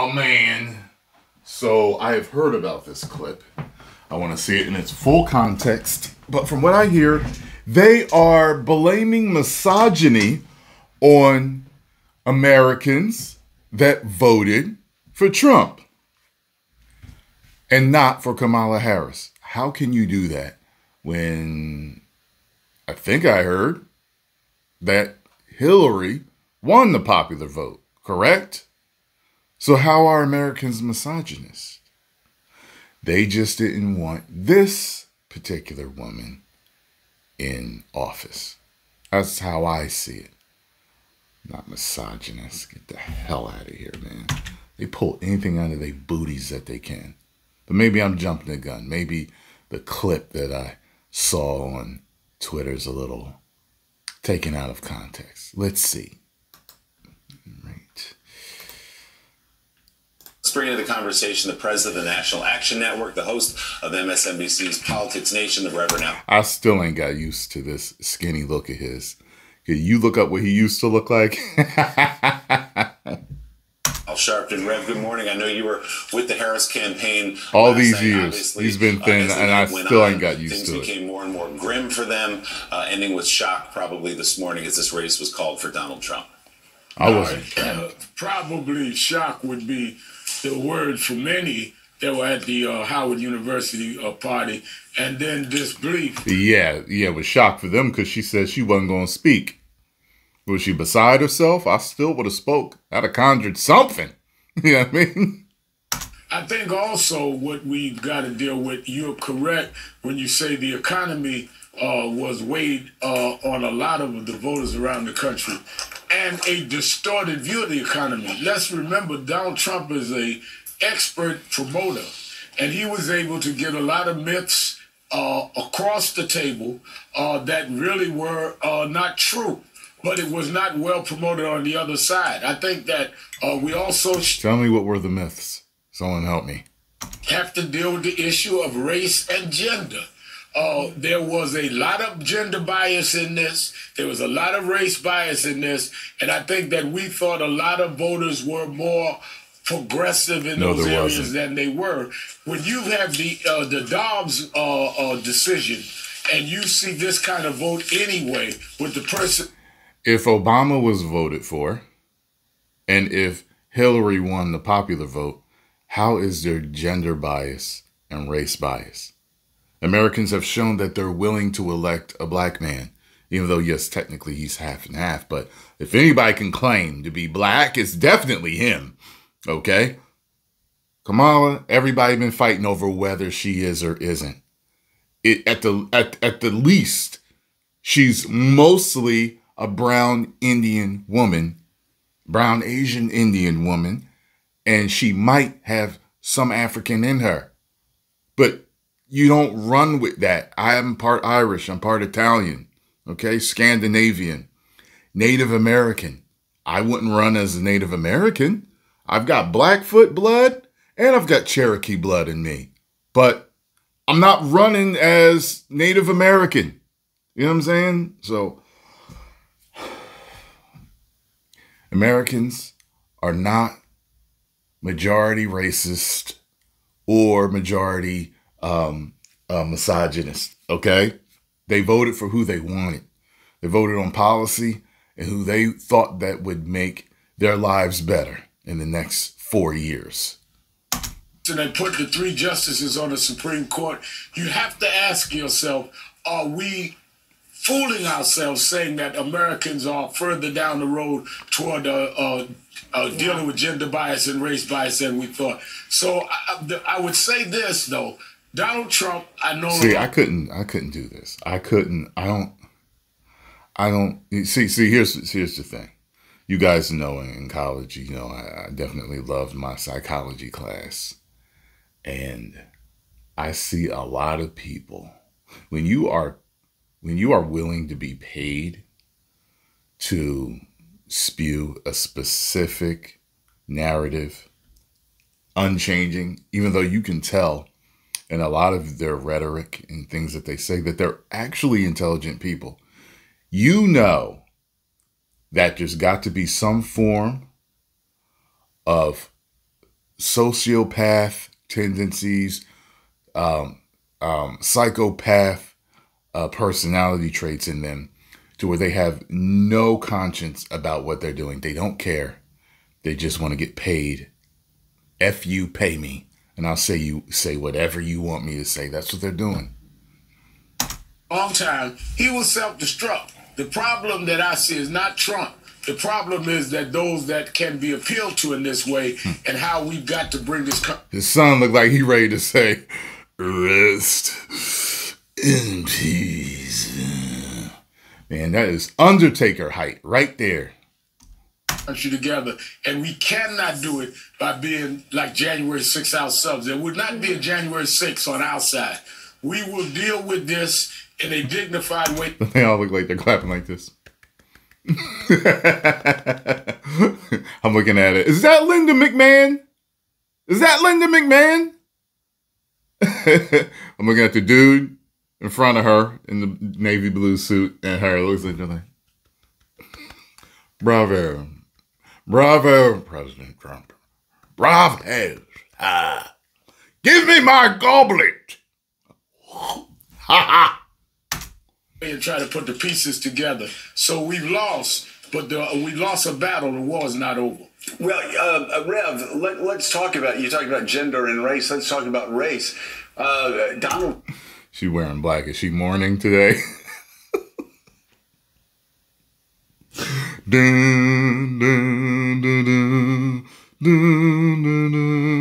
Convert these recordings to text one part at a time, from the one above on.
Oh, man. So I have heard about this clip. I want to see it in its full context. But from what I hear, they are blaming misogyny on Americans that voted for Trump and not for Kamala Harris. How can you do that when I think I heard that Hillary won the popular vote, correct? So how are Americans misogynist? They just didn't want this particular woman in office. That's how I see it. Not misogynist. Get the hell out of here, man. They pull anything out of their booties that they can. But maybe I'm jumping the gun. Maybe the clip that I saw on Twitter is a little taken out of context. Let's see. Right. Let's bring into the conversation the president of the National Action Network, the host of MSNBC's Politics Nation, the Reverend Al. I still ain't got used to this skinny look of his. Can you look up what he used to look like? Al Sharpton. Rev, good morning. I know you were with the Harris campaign all these years. He's been thin, and I still ain't got used to it. Things became more and more grim for them, ending with shock probably this morning as this race was called for Donald Trump. I wasn't. Probably shock would be the word for many that were at the Howard University party, and then disbelief. Yeah, it was shock for them because she said she wasn't going to speak. Was she beside herself? I still would have spoke. I'd have conjured something. You know what I mean? I think also what we've got to deal with, you're correct when you say the economy was weighed on a lot of the voters around the country and a distorted view of the economy. Let's remember Donald Trump is a expert promoter, and he was able to get a lot of myths across the table that really were not true. But it was not well promoted on the other side. I think that we also... Tell me what were the myths. Someone help me. Have to deal with the issue of race and gender. There was a lot of gender bias in this. There was a lot of race bias in this. And I think that we thought a lot of voters were more progressive in those areas than they were. When you have the Dobbs decision and you see this kind of vote anyway with the person... If Obama was voted for, and if Hillary won the popular vote, how is there gender bias and race bias? Americans have shown that they're willing to elect a black man, even though, yes, technically he's half and half. But if anybody can claim to be black, it's definitely him. Okay? Kamala, everybody been fighting over whether she is or isn't. At the least, she's mostly a brown Indian woman, brown Asian Indian woman, and she might have some African in her. But you don't run with that. I am part Irish, I'm part Italian, okay? Scandinavian, Native American. I wouldn't run as a Native American. I've got Blackfoot blood and I've got Cherokee blood in me. But I'm not running as Native American. You know what I'm saying? So Americans are not majority racist or majority misogynist, okay? They voted for who they wanted. They voted on policy and who they thought that would make their lives better in the next 4 years. And they put the 3 justices on the Supreme Court. You have to ask yourself, are we fooling ourselves saying that Americans are further down the road toward dealing with gender bias and race bias than we thought? So I would say this, though. Donald Trump, I know... See, I couldn't do this. I don't... See, here's the thing. You guys know in college, you know, I definitely loved my psychology class. And I see a lot of people, when you are willing to be paid to spew a specific narrative, unchanging, even though you can tell in a lot of their rhetoric and things that they say that they're actually intelligent people, you know that there's got to be some form of sociopath tendencies, psychopath personality traits in them to where they have no conscience about what they're doing. They don't care. They just want to get paid. F you, pay me. And I'll say whatever you want me to say. That's what they're doing. Long time, he will self-destruct. The problem that I see is not Trump. The problem is that those that can be appealed to in this way and how we've got to bring this... His son looked like he ready to say, rest in peace. Man, that is Undertaker height right there. Country together, and we cannot do it by being like January 6th ourselves. There would not be a January 6th on our side. We will deal with this in a dignified way. They all look like they're clapping like this. I'm looking at it. Is that Linda McMahon? Is that Linda McMahon? I'm looking at the dude in front of her in the navy blue suit, and her looks like they're like, bravo. Bravo, President Trump. Bravo. Give me my goblet. Ha ha. And try to put the pieces together. So we've lost, but we lost a battle. The war is not over. Well, Rev, let's talk about, you talked about gender and race. Let's talk about race. Donald. She's wearing black. Is she mourning today? Dun, dun, dun, dun, dun, dun, dun,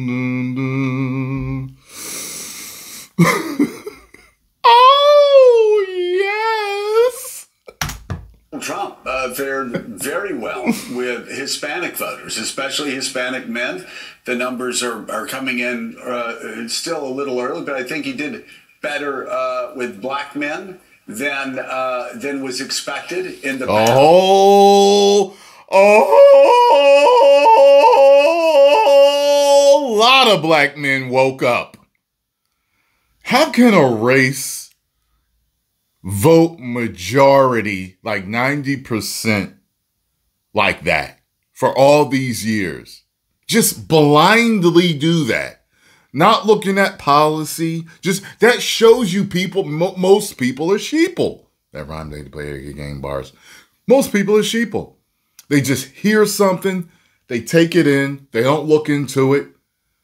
dun, dun. Oh, yes. Trump fared very well with Hispanic voters, especially Hispanic men. The numbers are coming in still a little early, but I think he did better with black men than was expected in the past. A lot of black men woke up. How can a race vote majority, like 90% like that for all these years? Just blindly do that. Not looking at policy. Just that shows you people, most people are sheeple. That rhyme they play game bars. Most people are sheeple. They just hear something. They take it in. They don't look into it.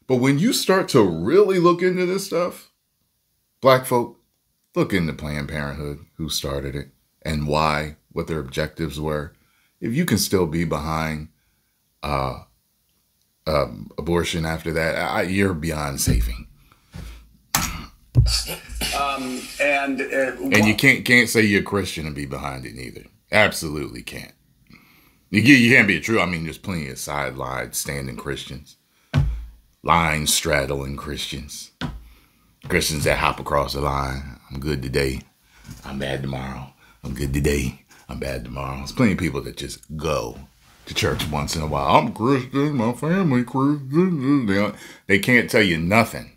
But when you start to really look into this stuff, black folk, look into Planned Parenthood, who started it, and why, what their objectives were. If you can still be behind abortion after that, you're beyond saving. And you can't say you're a Christian and be behind it neither. Absolutely can't. You can't be a true. I mean, there's plenty of sideline standing Christians, line straddling Christians, Christians that hop across the line. I'm good today. I'm bad tomorrow. I'm good today. I'm bad tomorrow. There's plenty of people that just go to church once in a while. I'm Christian. My family Christian. They can't tell you nothing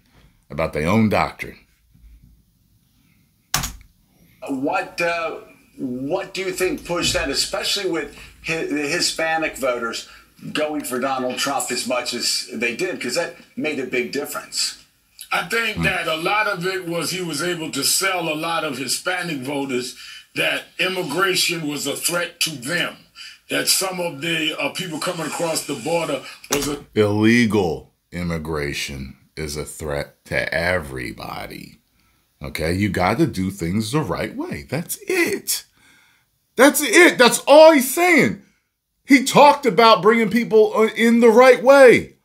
about their own doctrine. What do you think pushed that, especially with the Hispanic voters going for Donald Trump as much as they did? Because that made a big difference. I think that a lot of it was he was able to sell a lot of Hispanic voters that immigration was a threat to them. That some of the people coming across the border was a... Illegal immigration is a threat to everybody. Okay? You got to do things the right way. That's it. That's it. That's all he's saying. He talked about bringing people in the right way.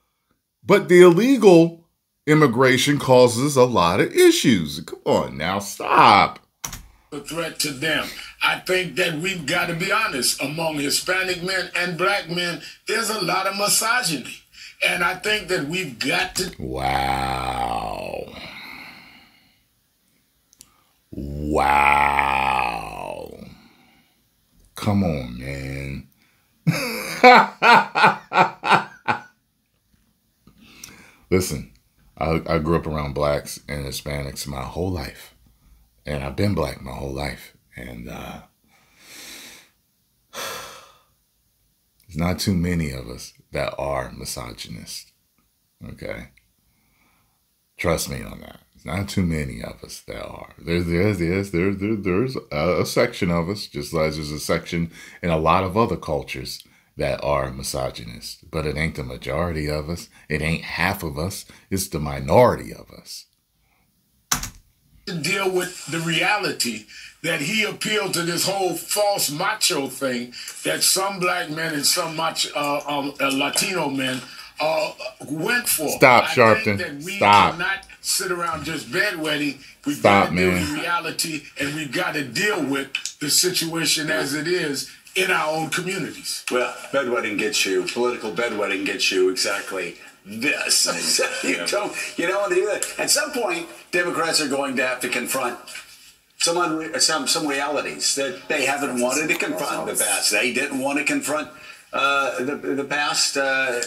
But the illegal immigration causes a lot of issues. Come on now, stop. A threat to them. I think that we've got to be honest. Among Hispanic men and black men, there's a lot of misogyny. And I think that we've got to... Wow. Wow. Come on, man. Listen, I grew up around blacks and Hispanics my whole life. And I've been black my whole life. And There's not too many of us that are misogynist. Okay? Trust me on that. There's not too many of us that are. There's a section of us, just like there's a section in a lot of other cultures that are misogynist. But it ain't the majority of us. It ain't half of us. It's the minority of us. To deal with the reality that he appealed to this whole false macho thing that some black men and some Latino men went for. Stop, Sharpton. I think that we Stop. cannot sit around just bedwetting. We've Stop, got to deal man. with reality, and we've got to deal with the situation as it is in our own communities. Well, bedwetting gets you, political bedwetting gets you exactly this. You don't want to do that. At some point, Democrats are going to have to confront some realities that they haven't wanted to confront in the past. They didn't want to confront the past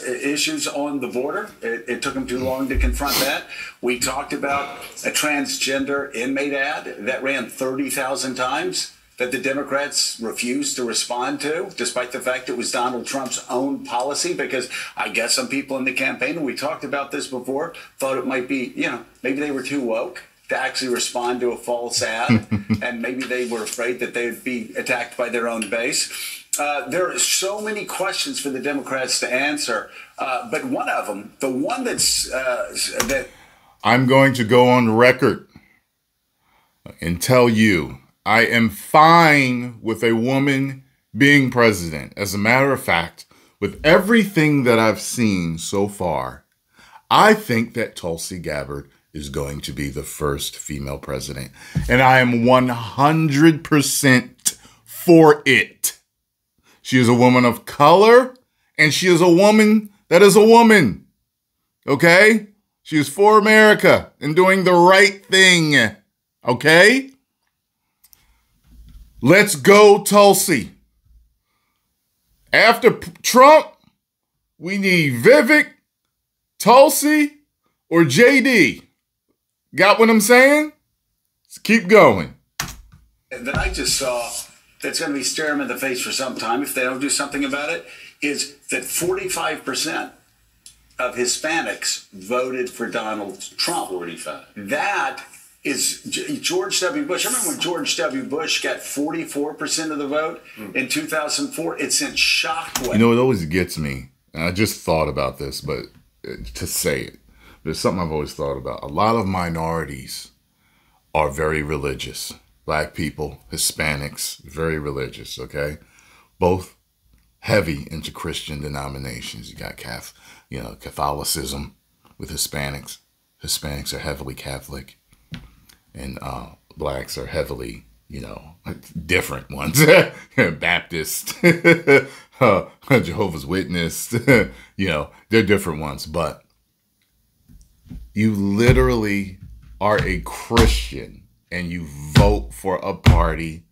issues on the border. It took them too long to confront that. We talked about a transgender inmate ad that ran 30,000 times that the Democrats refused to respond to, despite the fact it was Donald Trump's own policy, because I guess some people in the campaign, and we talked about this before, thought it might be, maybe they were too woke to actually respond to a false ad, and maybe they were afraid that they would be attacked by their own base. There are so many questions for the Democrats to answer, but one of them, the one that I'm going to go on record and tell you, I am fine with a woman being president. As a matter of fact, with everything that I've seen so far, I think that Tulsi Gabbard is going to be the first female president. And I am 100% for it. She is a woman of color, and she is a woman that is a woman. Okay? She is for America and doing the right thing. Okay? Let's go, Tulsi. After Trump, we need Vivek, Tulsi, or JD. Got what I'm saying? Let's keep going. That I just saw that's going to be staring them in the face for some time if they don't do something about it is that 45% of Hispanics voted for Donald Trump. 45. That is George W. Bush. I remember when George W. Bush got 44% of the vote in 2004. It sent shockwaves. You know, it always gets me, and I just thought about this, but to say it, there's something I've always thought about. A lot of minorities are very religious. Black people, Hispanics, very religious, okay? Both heavy into Christian denominations. You got Catholicism with Hispanics. Hispanics are heavily Catholic. And blacks are heavily, different ones. Baptist, Jehovah's Witness, they're different ones. But you literally are a Christian and you vote for a party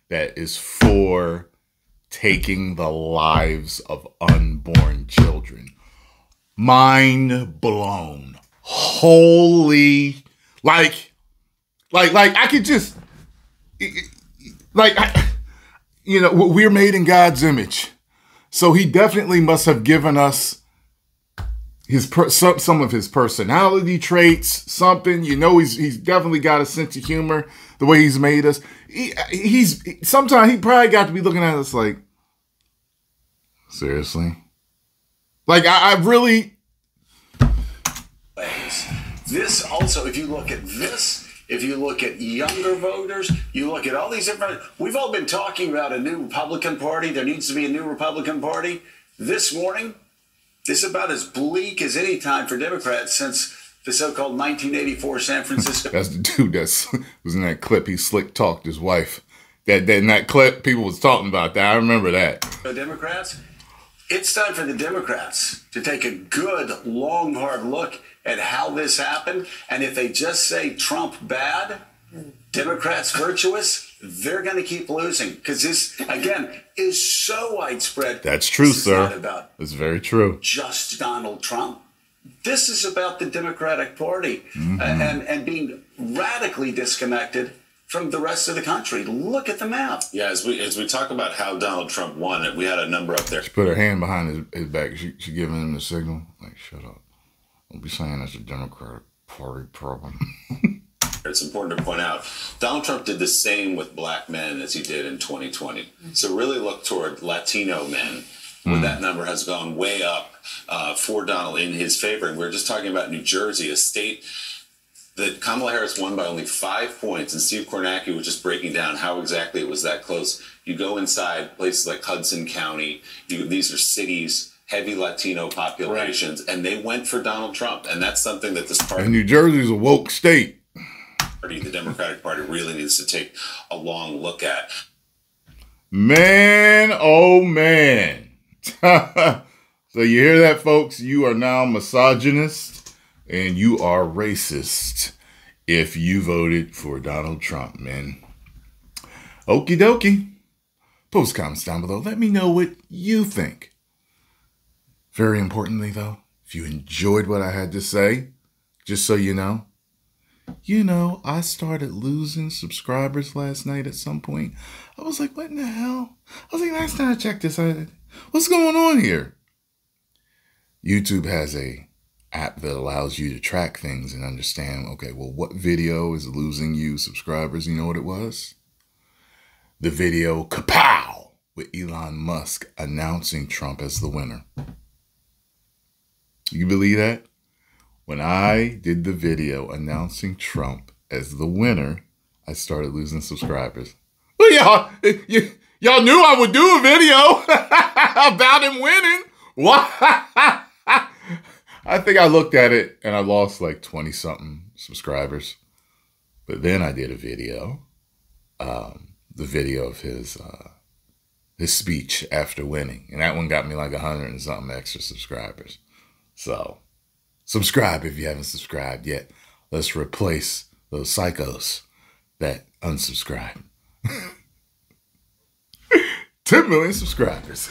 that is for taking the lives of unborn children. Mind blown. Holy, I could just, we're made in God's image. So he definitely must have given us some of his personality traits, something, he's definitely got a sense of humor, the way he's made us. Sometimes he probably got to be looking at us like, seriously? I really. This also, if you look at this, if you look at younger voters, you look at all these different, we've all been talking about a new Republican Party. There needs to be a new Republican Party. This morning, this is about as bleak as any time for Democrats since the so-called 1984 San Francisco. That's the dude was in that clip. He slick talked his wife. That in that clip, people was talking about that. I remember that. Democrats, it's time for the Democrats to take a good, long, hard look at how this happened. And if they just say Trump bad, Democrats virtuous, they're going to keep losing. Because this, again, is so widespread. That's true, sir. Not about it's very true. Just Donald Trump. This is about the Democratic Party and being radically disconnected from the rest of the country. Look at the map. Yeah, as we talk about how Donald Trump won, we had a number up there. She put her hand behind his back. She giving him the signal, like, shut up. Don't be saying that's a Democratic Party problem. It's important to point out, Donald Trump did the same with black men as he did in 2020. So really look toward Latino men, where that number has gone way up for Donald in his favor. And we're just talking about New Jersey, a state that Kamala Harris won by only 5 points, and Steve Kornacki was just breaking down how exactly it was that close. You go inside places like Hudson County, these are cities, heavy Latino populations, and they went for Donald Trump. And that's something that this party... And New Jersey's a woke state. The Democratic Party really needs to take a long look at. Man, oh man. So you hear that, folks? You are now misogynist and you are racist if you voted for Donald Trump, man. Okie dokie. Post comments down below. Let me know what you think. Very importantly, though, if you enjoyed what I had to say, just so you know, I started losing subscribers last night at some point. I was like, what in the hell? I was like, last time I checked this, what's going on here? YouTube has a app that allows you to track things and understand, okay, well, what video is losing you subscribers? You know what it was? The video Kapow with Elon Musk announcing Trump as the winner. You believe that? When I did the video announcing Trump as the winner, I started losing subscribers. Well, y'all knew I would do a video about him winning. Why? I think I looked at it and I lost like 20-something subscribers. But then I did a video, the video of his speech after winning. And that one got me like 100 and something extra subscribers. So subscribe if you haven't subscribed yet. Let's replace those psychos that unsubscribe. 10 million subscribers.